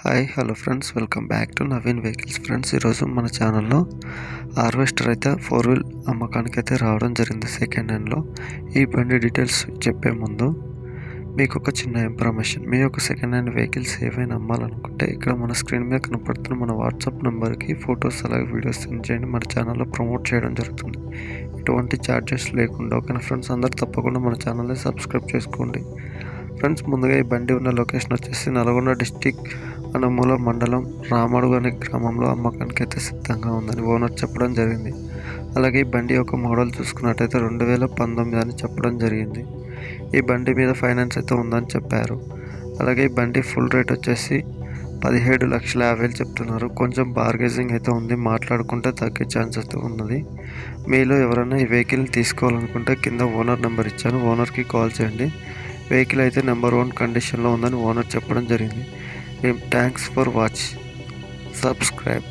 Hi hello friends, welcome back to Naveen vehicles. Friends, ఈరోజు మన ఛానల్లో హార్వెస్టర్ అయితే 4 వీల్ అమ్మకానికి అయితే రావడం జరిగింది సెకండ్ హ్యాండ్లో. ఈ బండి డీటెయిల్స్ చెప్పే ముందు మీకు ఒక చిన్న ఇన్ఫర్మేషన్. మీ యొక్క సెకండ్ హ్యాండ్ వెహికల్స్ ఏవైనా అమ్మాలనుకుంటే ఇక్కడ మన స్క్రీన్ మీద కనపడుతున్న మన వాట్సాప్ నెంబర్కి ఫొటోస్ అలాగే వీడియోస్ సెండ్ చేయండి. మన ఛానల్లో ప్రమోట్ చేయడం జరుగుతుంది, ఎటువంటి ఛార్జెస్ లేకుండా. ఓకేనా ఫ్రెండ్స్, అందరూ తప్పకుండా మన ఛానల్ని సబ్స్క్రైబ్ చేసుకోండి. ఫ్రెండ్స్, ముందుగా ఈ బండి ఉన్న లొకేషన్ వచ్చేసి నల్గొండ డిస్టిక్ అనుమూల మండలం రామడుగు అనే గ్రామంలో అమ్మకానికి అయితే సిద్ధంగా ఉందని ఓనర్ చెప్పడం జరిగింది. అలాగే ఈ బండి యొక్క మోడల్ చూసుకున్నట్టయితే 2019 అని చెప్పడం జరిగింది. ఈ బండి మీద ఫైనాన్స్ అయితే ఉందని చెప్పారు. అలాగే ఈ బండి ఫుల్ రేట్ వచ్చేసి 17,50,000 చెప్తున్నారు. కొంచెం బార్గెజింగ్ అయితే ఉంది, మాట్లాడుకుంటే తగ్గే ఛాన్స్ అయితే ఉన్నది. మీలో ఎవరైనా ఈ వెహికల్ని తీసుకోవాలనుకుంటే కింద ఓనర్ నెంబర్ ఇచ్చాను, ఓనర్కి కాల్ చేయండి. వెహికల్ అయితే నెంబర్ 1 కండిషన్లో ఉందని ఓనర్ చెప్పడం జరిగింది. Thanks for watch. సబ్స్క్రైబ్.